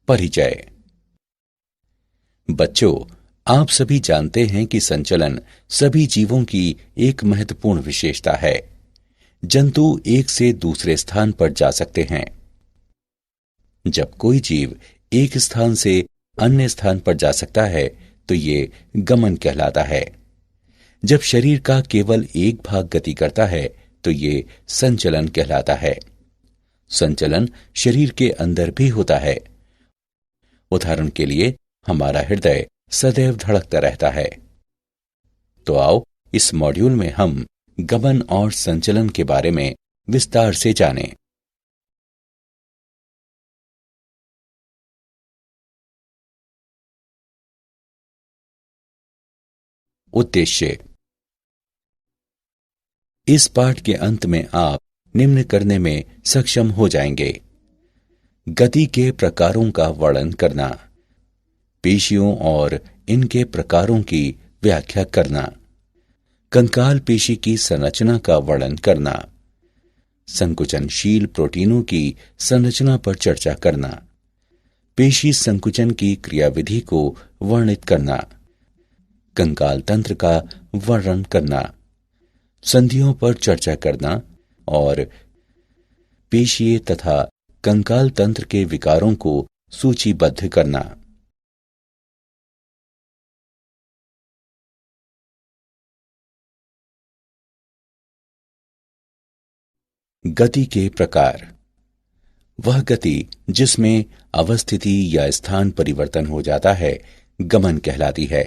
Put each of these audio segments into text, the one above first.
परिचय। बच्चों, आप सभी जानते हैं कि संचलन सभी जीवों की एक महत्वपूर्ण विशेषता है। जंतु एक से दूसरे स्थान पर जा सकते हैं। जब कोई जीव एक स्थान से अन्य स्थान पर जा सकता है तो ये गमन कहलाता है। जब शरीर का केवल एक भाग गति करता है तो ये संचलन कहलाता है। संचलन शरीर के अंदर भी होता है। उदाहरण के लिए हमारा हृदय सदैव धड़कता रहता है। तो आओ इस मॉड्यूल में हम गमन और संचलन के बारे में विस्तार से जानें। उद्देश्य। इस पाठ के अंत में आप निम्न करने में सक्षम हो जाएंगे: गति के प्रकारों का वर्णन करना, पेशियों और इनके प्रकारों की व्याख्या करना, कंकाल पेशी की संरचना का वर्णन करना, संकुचनशील प्रोटीनों की संरचना पर चर्चा करना, पेशी संकुचन की क्रियाविधि को वर्णित करना, कंकाल तंत्र का वर्णन करना, संधियों पर चर्चा करना और पेशीय तथा कंकाल तंत्र के विकारों को सूचीबद्ध करना। गति के प्रकार। वह गति जिसमें अवस्थिति या स्थान परिवर्तन हो जाता है गमन कहलाती है।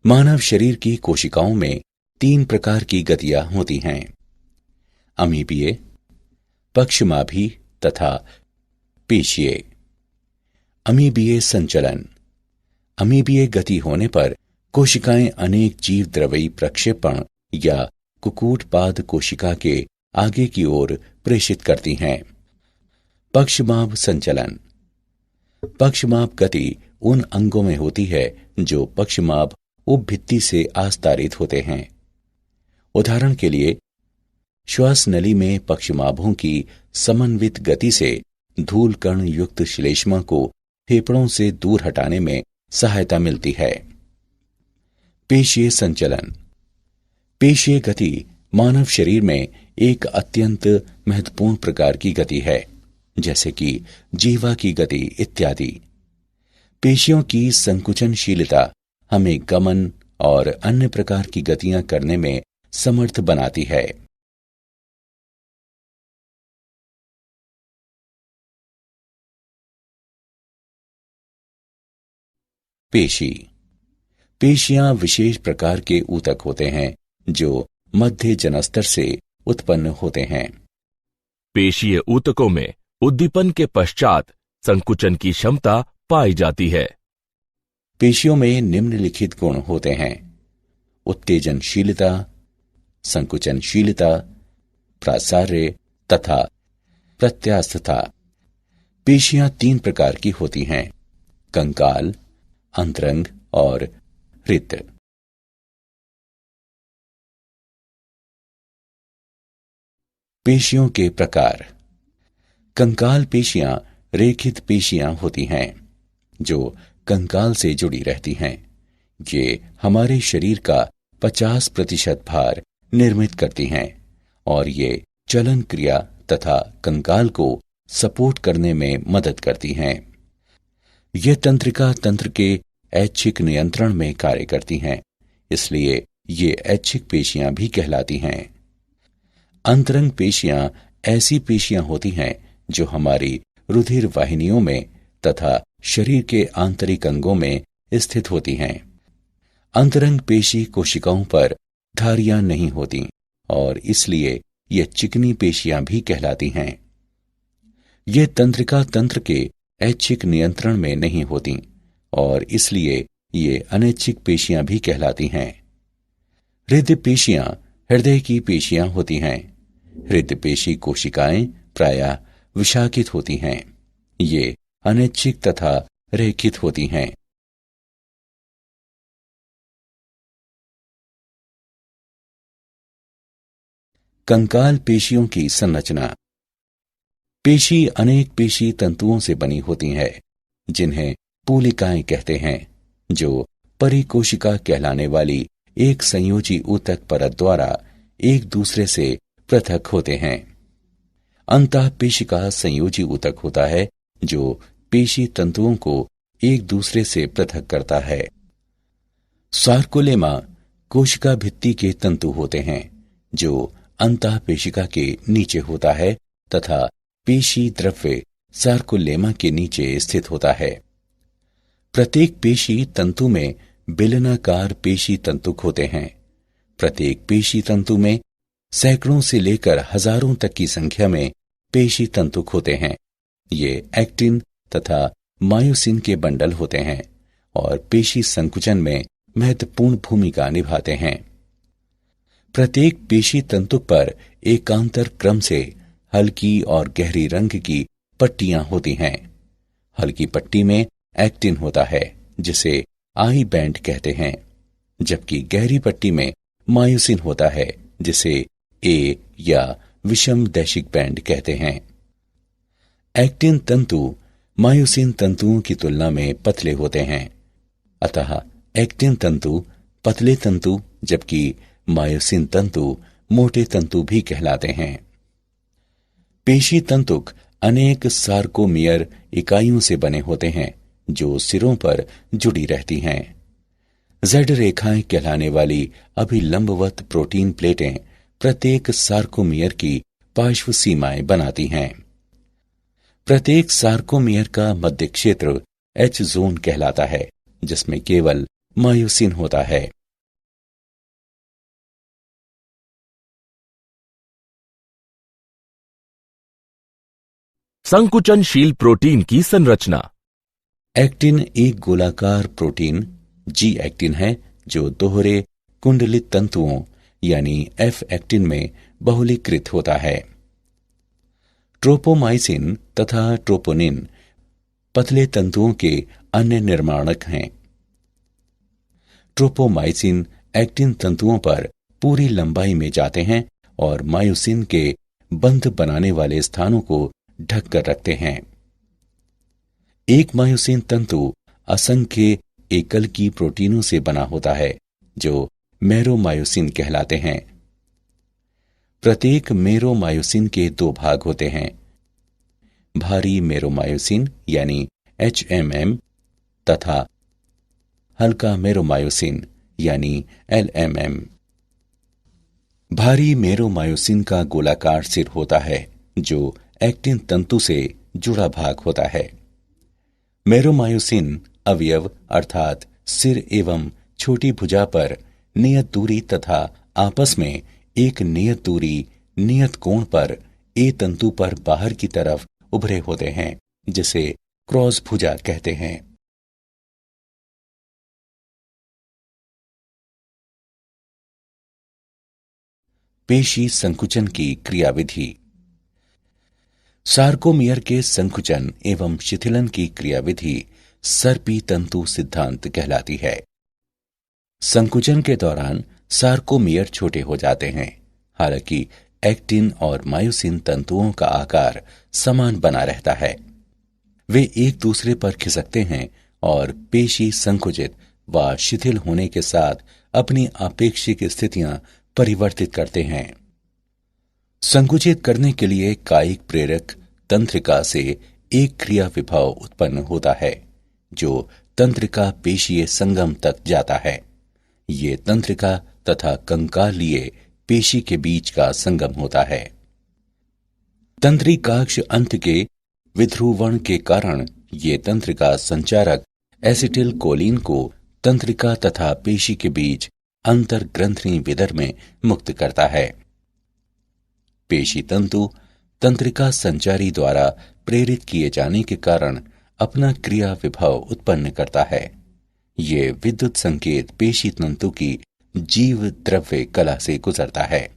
मानव शरीर की कोशिकाओं में 3 प्रकार की गतियां होती हैं: अमीबीय, पक्षमाभी तथा पेशीय। अमीबीय संचलन। अमीबीय गति होने पर कोशिकाएं अनेक जीवद्रव्यी प्रक्षेपण या कुकुटपाद कोशिका के आगे की ओर प्रेषित करती हैं। पक्षमाभ संचलन। पक्षमाभ गति उन अंगों में होती है जो पक्षमाभ उपभित्ति से आस्तारित होते हैं। उदाहरण के लिए श्वास नली में पक्षमाभों की समन्वित गति से धूल कण युक्त श्लेष्मा को फेफड़ों से दूर हटाने में सहायता मिलती है। पेशीय संचलन। पेशीय गति मानव शरीर में एक अत्यंत महत्वपूर्ण प्रकार की गति है, जैसे कि जीवा की गति इत्यादि। पेशियों की संकुचनशीलता हमें गमन और अन्य प्रकार की गतियां करने में समर्थ बनाती है। पेशी। पेशियां विशेष प्रकार के ऊतक होते हैं जो मध्य जनस्तर से उत्पन्न होते हैं। पेशीय ऊतकों में उद्दीपन के पश्चात संकुचन की क्षमता पाई जाती है। पेशियों में निम्नलिखित गुण होते हैं: उत्तेजनशीलता, संकुचनशीलता, प्रासार्य तथा प्रत्यास्थता। पेशियां 3 प्रकार की होती हैं: कंकाल, अंतरंग और हृद। पेशियों के प्रकार। कंकाल पेशियां रेखित पेशियां होती हैं जो कंकाल से जुड़ी रहती हैं। ये हमारे शरीर का 50% भार निर्मित करती हैं और ये चलन क्रिया तथा कंकाल को सपोर्ट करने में मदद करती हैं। ये तंत्रिका तंत्र के ऐच्छिक नियंत्रण में कार्य करती हैं, इसलिए ये ऐच्छिक पेशियां भी कहलाती हैं। अंतरंग पेशियां ऐसी पेशियां होती हैं जो हमारी रुधिर वाहिनियों में तथा शरीर के आंतरिक अंगों में स्थित होती हैं। अंतरंग पेशी कोशिकाओं पर धारियां नहीं होती और इसलिए ये चिकनी पेशियां भी कहलाती हैं। ये तंत्रिका तंत्र के ऐच्छिक नियंत्रण में नहीं होती और इसलिए ये अनैच्छिक पेशियां भी कहलाती हैं। हृदय पेशियां हृदय की पेशियां होती हैं। हृदय पेशी कोशिकाएं प्रायः विशाखित होती हैं। ये अनैच्छिक तथा रेखित होती हैं। कंकाल पेशियों की संरचना। पेशी अनेक पेशी तंतुओं से बनी होती है जिन्हें पूलिकाएं कहते हैं, जो परिकोशिका कहलाने वाली एक संयोजी ऊतक परत द्वारा एक दूसरे से पृथक होते हैं। अंतःपेशिका संयोजी ऊतक होता है जो पेशी तंतुओं को एक दूसरे से पृथक करता है। सार्कोलेमा कोशिका भित्ति के तंतु होते हैं जो अंतःपेशिका के नीचे होता है तथा पेशी द्रव्य सार्कोलेमा के नीचे स्थित होता है। प्रत्येक पेशी तंतु में बेलनाकार पेशी तंतुक होते हैं। प्रत्येक पेशी तंतु में सैकड़ों से लेकर हजारों तक की संख्या में पेशी तंतुक होते हैं। ये एक्टिन तथा मायोसिन के बंडल होते हैं और पेशी संकुचन में महत्वपूर्ण भूमिका निभाते हैं। प्रत्येक पेशी तंतुक पर एकांतर क्रम से हल्की और गहरी रंग की पट्टियां होती हैं। हल्की पट्टी में एक्टिन होता है जिसे आई बैंड कहते हैं, जबकि गहरी पट्टी में मायोसिन होता है जिसे ए या विषम दैशिक बैंड कहते हैं। एक्टिन तंतु मायोसिन तंतुओं की तुलना में पतले होते हैं, अतः एक्टिन तंतु पतले तंतु जबकि मायोसिन तंतु मोटे तंतु भी कहलाते हैं। पेशी तंतुक अनेक सार्कोमियर इकाइयों से बने होते हैं जो सिरों पर जुड़ी रहती हैं। जेड रेखाएं कहलाने वाली अभिलंबवत प्रोटीन प्लेटें प्रत्येक सार्कोमियर की पार्श्व सीमाएं बनाती हैं। प्रत्येक सार्कोमियर का मध्य क्षेत्र एच जोन कहलाता है जिसमें केवल मायोसिन होता है। संकुचनशील प्रोटीन की संरचना। एक्टिन एक गोलाकार प्रोटीन जी एक्टिन है जो दोहरे कुंडलित तंतुओं यानी एफ एक्टिन में बहुलीकृत होता है। ट्रोपोमाइसिन तथा ट्रोपोनिन पतले तंतुओं के अन्य निर्माणक हैं। ट्रोपोमाइसिन एक्टिन तंतुओं पर पूरी लंबाई में जाते हैं और मायोसिन के बंध बनाने वाले स्थानों को ढक कर रखते हैं। एक मायोसिन तंतु असंख्य एकल की प्रोटीनों से बना होता है जो मेरोमायोसिन कहलाते हैं। प्रत्येक मेरोमायोसिन के दो भाग होते हैं, भारी मेरोमायोसिन यानी HMM तथा हल्का मेरोमायोसिन यानी LMM। भारी मेरोमायोसिन का गोलाकार सिर होता है जो एक्टिन तंतु से जुड़ा भाग होता है। मेरोमायोसिन अवयव अर्थात सिर एवं छोटी भुजा पर नियत दूरी तथा आपस में एक नियत दूरी नियत कोण पर ए तंतु पर बाहर की तरफ उभरे होते हैं जिसे क्रॉस भुजा कहते हैं। पेशी संकुचन की क्रियाविधि। सार्कोमियर के संकुचन एवं शिथिलन की क्रियाविधि सर्पी तंतु सिद्धांत कहलाती है। संकुचन के दौरान सार्कोमियर छोटे हो जाते हैं, हालांकि एक्टिन और मायोसिन तंतुओं का आकार समान बना रहता है। वे एक दूसरे पर खिसकते हैं और पेशी संकुचित व शिथिल होने के साथ अपनी आपेक्षिक स्थितियां परिवर्तित करते हैं। संकुचित करने के लिए कायिक प्रेरक तंत्रिका से एक क्रिया विभव उत्पन्न होता है जो तंत्रिका पेशीय संगम तक जाता है। ये तंत्रिका तथा कंकालीय पेशी के बीच का संगम होता है। तंत्रिकाक्ष अंत के विध्रुवण के कारण ये तंत्रिका संचारक एसिटिल कोलिन को तंत्रिका तथा पेशी के बीच अंतर्ग्रंथि विदर में मुक्त करता है। पेशी तंतु तंत्रिका संचारी द्वारा प्रेरित किए जाने के कारण अपना क्रिया विभव उत्पन्न करता है। ये विद्युत संकेत पेशी तंतु की जीव द्रव्य कला से गुजरता है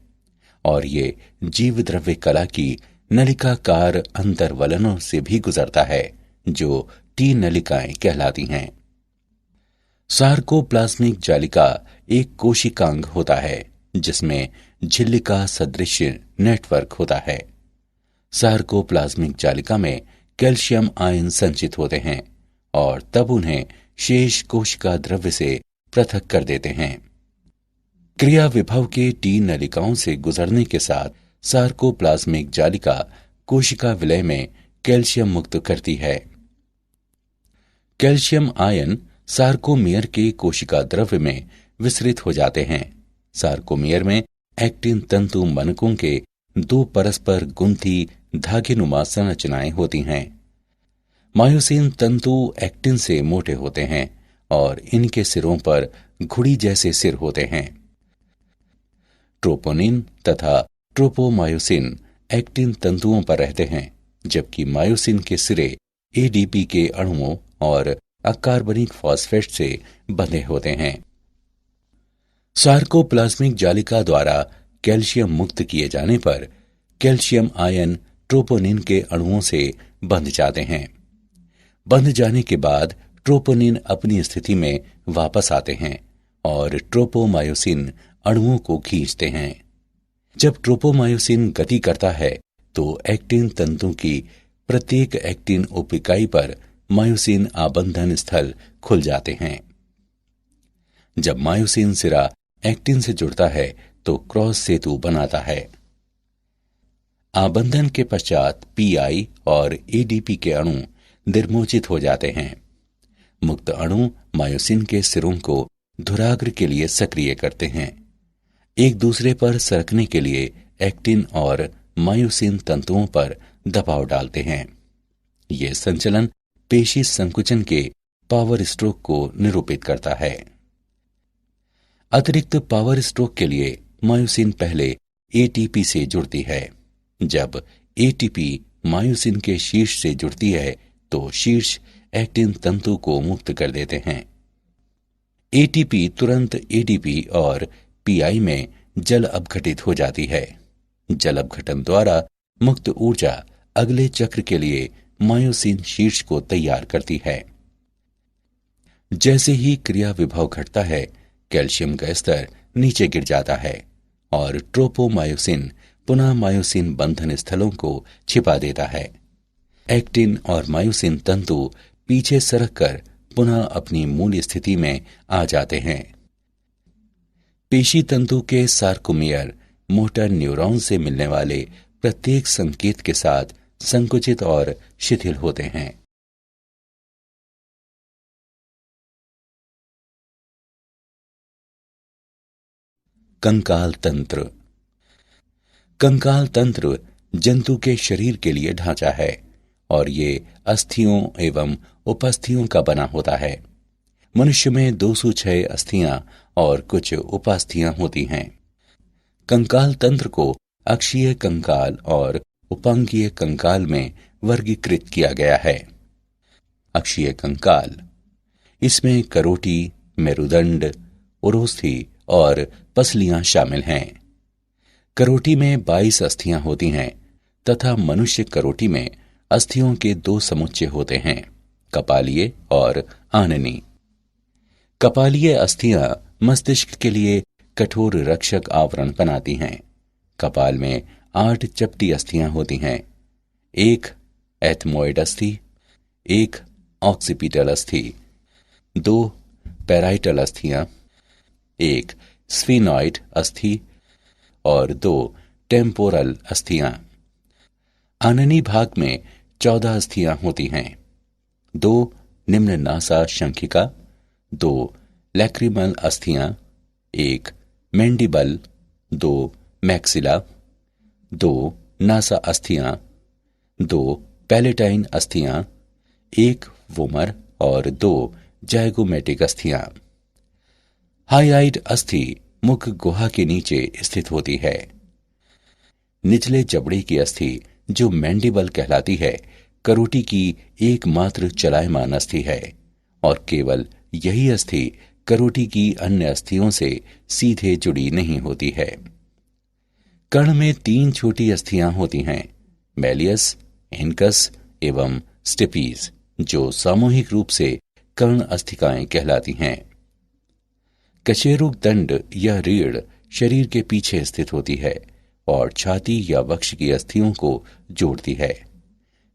और ये जीव द्रव्य कला की नलिकाकार अंतर्वलनों से भी गुजरता है जो टी नलिकाएं कहलाती हैं। सार्कोप्लाज्मिक जालिका एक कोशिकांग होता है जिसमें झिल्लिका सदृश नेटवर्क होता है। सार्कोप्लाज्मिक जालिका में कैल्शियम आयन संचित होते हैं और तब उन्हें शेष कोशिका द्रव्य से पृथक कर देते हैं। क्रिया विभव के टी नलिकाओं से गुजरने के साथ सार्कोप्लाज्मिक जालिका कोशिका विलय में कैल्शियम मुक्त करती है। कैल्शियम आयन सार्कोमियर के कोशिका द्रव्य में विसरित हो जाते हैं। सार्कोमियर में एक्टिन तंतु मनकों के दो परस्पर गुंथी धागेनुमा संरचनाएं होती हैं। मायोसिन तंतु एक्टिन से मोटे होते हैं और इनके सिरों पर घुड़ी जैसे सिर होते हैं। ट्रोपोनिन तथा ट्रोपोमायोसिन एक्टिन तंतुओं पर रहते हैं, जबकि मायोसिन के सिरे एडीपी के अणुओं और अकार्बनिक फॉस्फेट से बंधे होते हैं। सार्कोप्लाज्मिक जालिका द्वारा कैल्शियम मुक्त किए जाने पर कैल्शियम आयन ट्रोपोनिन के अणुओं से बंध जाते हैं। बंध जाने के बाद ट्रोपोनिन अपनी स्थिति में वापस आते हैं और ट्रोपोमायोसिन अणुओं को खींचते हैं। जब ट्रोपोमायोसिन गति करता है तो एक्टिन तंतु की प्रत्येक एक्टिन उपिकाई पर मायोसिन आबंधन स्थल खुल जाते हैं। जब मायोसिन सिरा एक्टिन से जुड़ता है तो क्रॉस सेतु बनाता है। आबंधन के पश्चात पीआई और एडीपी के अणु निर्मोचित हो जाते हैं। मुक्त अणु मायोसिन के सिरों को धुराग्र के लिए सक्रिय करते हैं। एक दूसरे पर सरकने के लिए एक्टिन और मायोसिन तंतुओं पर दबाव डालते हैं। यह संचलन पेशी संकुचन के पावर स्ट्रोक को निरूपित करता है। अतिरिक्त पावर स्ट्रोक के लिए मायोसिन पहले एटीपी से जुड़ती है। जब एटीपी मायोसिन के शीर्ष से जुड़ती है तो शीर्ष एक्टिन तंतु को मुक्त कर देते हैं। एटीपी तुरंत एडीपी और पीआई में जल अपघटित हो जाती है। जल अपघटन द्वारा मुक्त ऊर्जा अगले चक्र के लिए मायोसिन शीर्ष को तैयार करती है। जैसे ही क्रिया विभव घटता है, कैल्शियम का स्तर नीचे गिर जाता है और ट्रोपोमायोसिन पुनः मायोसिन बंधन स्थलों को छिपा देता है। एक्टिन और मायोसिन तंतु पीछे सरक कर पुनः अपनी मूल स्थिति में आ जाते हैं। पेशी तंतु के सार्कोमियर मोटर न्यूरॉन से मिलने वाले प्रत्येक संकेत के साथ संकुचित और शिथिल होते हैं। कंकाल तंत्र। कंकाल तंत्र जंतु के शरीर के लिए ढांचा है और ये अस्थियों एवं उपास्थियों का बना होता है। मनुष्य में 206 अस्थियां और कुछ उपास्थियां होती हैं। कंकाल तंत्र को अक्षीय कंकाल और उपांगीय कंकाल में वर्गीकृत किया गया है। अक्षीय कंकाल, इसमें करोटी, मेरुदंड, उरोस्थि और पसलियां शामिल हैं। करोटी में 22 अस्थियां होती हैं तथा मनुष्य करोटी में अस्थियों के 2 समुच्चय होते हैं, कपालीय और आननी। कपालीय अस्थियां मस्तिष्क के लिए कठोर रक्षक आवरण बनाती हैं। कपाल में 8 चपटी अस्थियां होती हैं, एक एथमोइड अस्थि, एक ऑक्सीपिटल अस्थि, 2 पैराइटल अस्थियां, एक स्फीनॉइड अस्थि और 2 टेम्पोरल अस्थियां। आननी भाग में 14 अस्थियां होती हैं, 2 निम्न नासा शंखिका, 2 लैक्रिमल अस्थियां, एक मैंडिबल, 2 मैक्सिला, 2 नासा अस्थियां, 2 पैलेटाइन अस्थियां, एक वोमर और 2 जाइगोमेटिक अस्थियां। हाइआइड अस्थि मुख गुहा के नीचे स्थित होती है। निचले जबड़े की अस्थि जो मैंडिबल कहलाती है, करोटी की एकमात्र चलायमान अस्थि है और केवल यही अस्थि करोटी की अन्य अस्थियों से सीधे जुड़ी नहीं होती है। कर्ण में 3 छोटी अस्थियां होती हैं, मैलियस, इनकस एवं स्टेपीज, जो सामूहिक रूप से कर्ण अस्थिकाएं कहलाती हैं। कशेरुक दंड या रीढ़ शरीर के पीछे स्थित होती है और छाती या वक्ष की अस्थियों को जोड़ती है।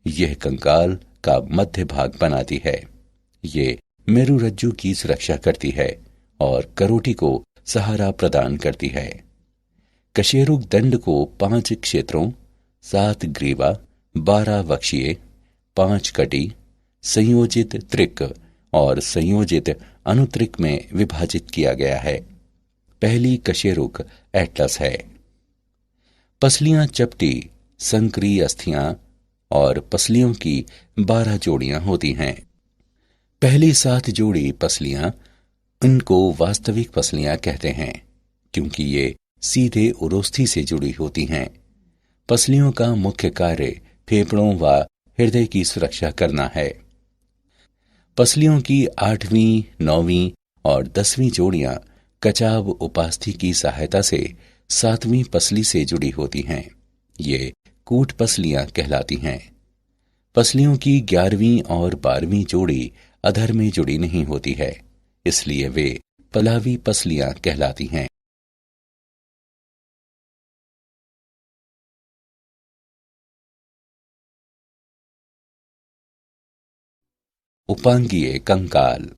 यह कंकाल का मध्य भाग बनाती है। ये मेरुरज्जु की सुरक्षा करती है और करोटी को सहारा प्रदान करती है। कशेरुक दंड को 5 क्षेत्रों, 7 ग्रीवा, 12 वक्षीय, 5 कटी, संयोजित त्रिक और संयोजित अनुत्रिक में विभाजित किया गया है। पहली कशेरुक एटलस है। पसलियां चपटी, संकरी अस्थियां और पसलियों की 12 जोड़ियां होती हैं। पहली 7 जोड़ी पसलियां, इनको वास्तविक पसलियां कहते हैं क्योंकि ये सीधे उरोस्थी से जुड़ी होती हैं। पसलियों का मुख्य कार्य फेफड़ों व हृदय की सुरक्षा करना है। पसलियों की 8वीं, 9वीं और 10वीं जोड़ियां कचाव उपास्थि की सहायता से 7वीं पसली से जुड़ी होती हैं। ये कूट पसलियां कहलाती हैं। पसलियों की 11वीं और 12वीं जोड़ी अधर में जुड़ी नहीं होती है, इसलिए वे पलावी पसलियां कहलाती हैं। उपांगीय कंकाल।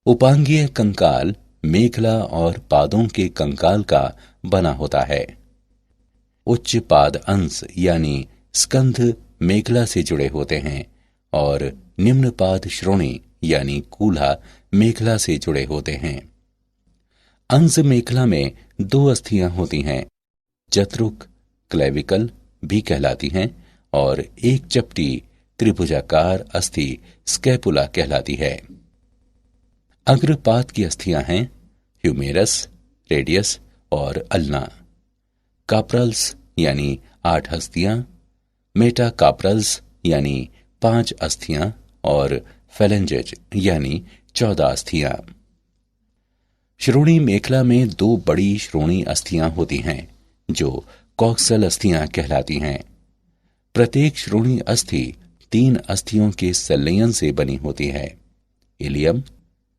उपांगीय कंकाल मेखला और पादों के कंकाल का बना होता है। उच्च पाद अंश यानी स्कंध मेखला से जुड़े होते हैं और निम्न पाद श्रोणी यानी कूल्हा मेखला से जुड़े होते हैं। अंश मेखला में 2 अस्थियां होती हैं, जत्रुक क्लेविकल भी कहलाती हैं और एक चपटी त्रिभुजाकार अस्थि स्कैपुला कहलाती है। अग्रपाद की अस्थियां हैं ह्यूमेरस, रेडियस और अल्ना। काप्रल्स यानी 8 अस्थियां, मेटाकाप्रल्स यानी 5 अस्थियां और फेलेंजेज यानी 14 अस्थियां। श्रोणी मेखला में 2 बड़ी श्रोणी अस्थियां होती हैं जो कॉक्सल अस्थियां कहलाती हैं। प्रत्येक श्रोणी अस्थि 3 अस्थियों के संलयन से बनी होती है, इलियम,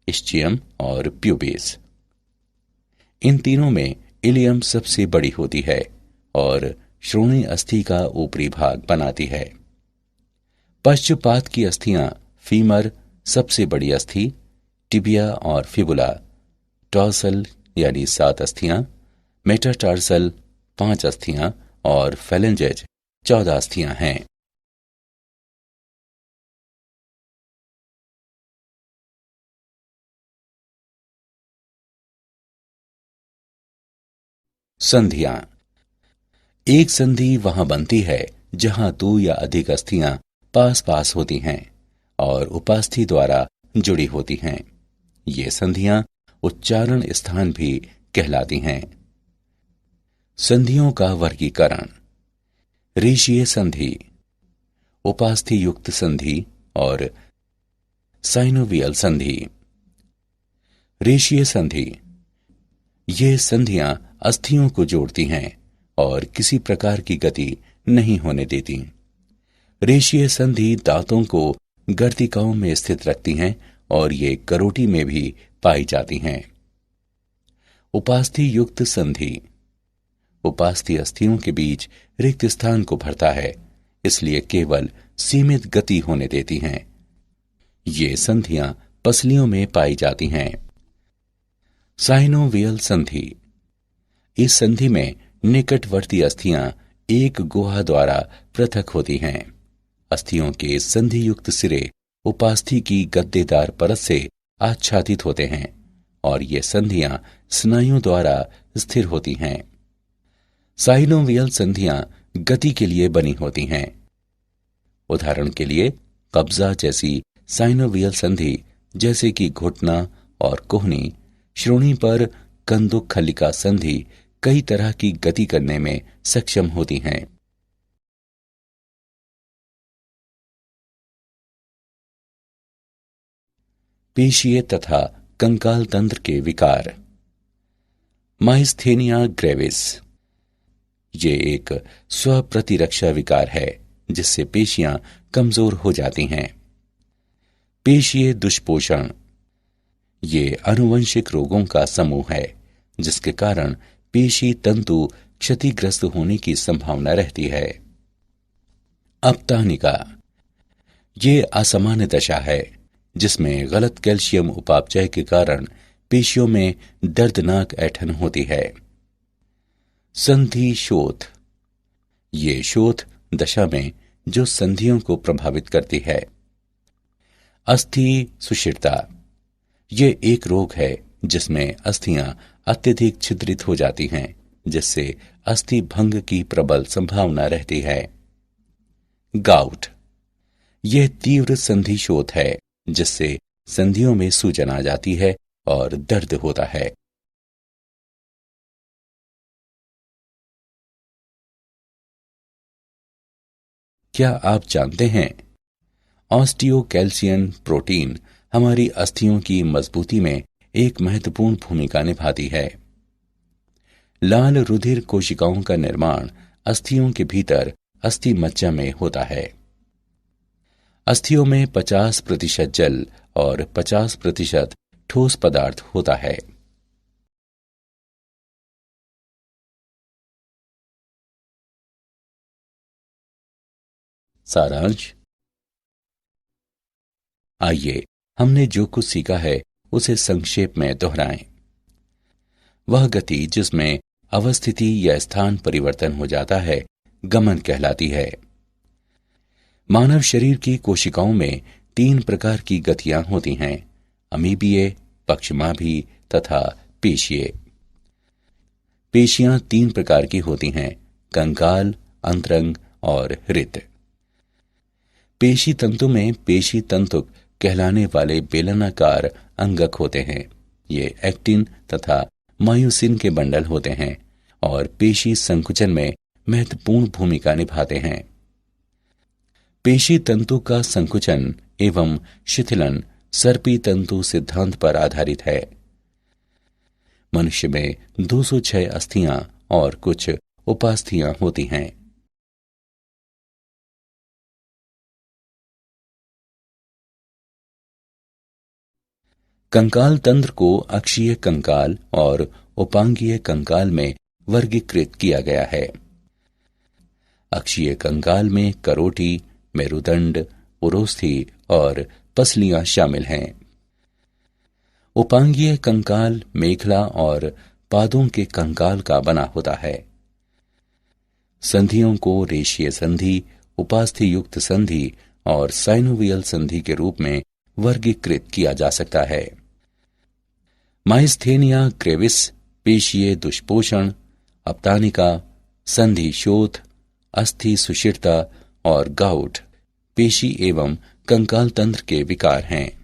इस्चियम और प्यूबिस। इन तीनों में इलियम सबसे बड़ी होती है और श्रोणी अस्थि का ऊपरी भाग बनाती है। पश्चपाद की अस्थियां फीमर सबसे बड़ी अस्थि, टिबिया और फिबुला, टॉर्सल यानी 7 अस्थियां, मेटाटार्सल 5 अस्थियां और फेलेंजेज 14 अस्थियां हैं। संधियां। एक संधि वहां बनती है जहां 2 या अधिक अस्थियां पास पास होती हैं और उपास्थि द्वारा जुड़ी होती हैं। ये संधियां उच्चारण स्थान भी कहलाती हैं। संधियों का वर्गीकरण। ऋषीय संधि, उपास्थि युक्त संधि और साइनोवियल संधि। ऋषीय संधि, ये संधियां अस्थियों को जोड़ती हैं और किसी प्रकार की गति नहीं होने देती। रेशीय संधि दांतों को गर्तिकाओं में स्थित रखती हैं और ये करोटी में भी पाई जाती हैं। उपास्थि युक्त संधि, उपास्थि अस्थियों के बीच रिक्त स्थान को भरता है, इसलिए केवल सीमित गति होने देती हैं। ये संधियां पसलियों में पाई जाती हैं। साइनोवियल संधि, इस संधि में निकटवर्ती अस्थियां एक गुहा द्वारा पृथक होती हैं। अस्थियों के संधि युक्त सिरे उपास्थि की गद्देदार परत से आच्छादित होते हैं और ये संधियां स्नायुओं द्वारा स्थिर होती हैं। साइनोवियल संधियां गति के लिए बनी होती हैं। उदाहरण के लिए कब्जा जैसी साइनोवियल संधि जैसे कि घुटना और कोहनी, श्रोणी पर कंदुक खलिका संधि कई तरह की गति करने में सक्षम होती हैं। पेशीय तथा कंकाल तंत्र के विकार। माइस्थेनिया ग्रेविस, ये एक स्वप्रतिरक्षा विकार है जिससे पेशियां कमजोर हो जाती हैं। पेशीय दुष्पोषण, ये आनुवंशिक रोगों का समूह है जिसके कारण पेशी तंतु क्षतिग्रस्त होने की संभावना रहती है। अपतानिका, ये असामान्य दशा है जिसमें गलत कैल्शियम उपापचय के कारण पेशियों में दर्दनाक ऐंठन होती है। संधि शोथ, ये शोथ दशा में जो संधियों को प्रभावित करती है। अस्थि सुषिरता, ये एक रोग है जिसमें अस्थियां अत्यधिक छिद्रित हो जाती हैं, जिससे अस्थि भंग की प्रबल संभावना रहती है। गाउट, यह तीव्र संधि शोथ है जिससे संधियों में सूजन आ जाती है और दर्द होता है। क्या आप जानते हैं ऑस्टियोकैल्सियन प्रोटीन हमारी अस्थियों की मजबूती में एक महत्वपूर्ण भूमिका निभाती है। लाल रुधिर कोशिकाओं का निर्माण अस्थियों के भीतर अस्थि मज्जा में होता है। अस्थियों में 50% जल और 50% ठोस पदार्थ होता है। सारांश, आइए हमने जो कुछ सीखा है उसे संक्षेप में दोहराएं। वह गति जिसमें अवस्थिति या स्थान परिवर्तन हो जाता है गमन कहलाती है। मानव शरीर की कोशिकाओं में 3 प्रकार की गतियां होती हैं, अमीबीय, पक्षमाभी तथा पेशीय। पेशियां 3 प्रकार की होती हैं, कंकाल, अंतरंग और हृत। पेशी तंतु में पेशी तंतुक कहलाने वाले बेलनाकार अंगक होते हैं। ये एक्टिन तथा मायोसिन के बंडल होते हैं और पेशी संकुचन में महत्वपूर्ण भूमिका निभाते हैं। पेशी तंतु का संकुचन एवं शिथिलन सर्पी तंतु सिद्धांत पर आधारित है। मनुष्य में 206 अस्थियां और कुछ उपास्थियां होती हैं। कंकाल तंत्र को अक्षीय कंकाल और उपांगीय कंकाल में वर्गीकृत किया गया है। अक्षीय कंकाल में करोटी, मेरुदंड, उरोस्थि और पसलियां शामिल हैं। उपांगीय कंकाल मेखला और पादों के कंकाल का बना होता है। संधियों को रेशीय संधि, उपास्थि युक्त संधि और साइनोवियल संधि के रूप में वर्गीकृत किया जा सकता है। माइस्थेनिया ग्रेविस पेशीय दुष्पोषण, अपतानिका, संधि शोथ, अस्थि सुषिरता और गाउट पेशी एवं कंकाल तंत्र के विकार हैं।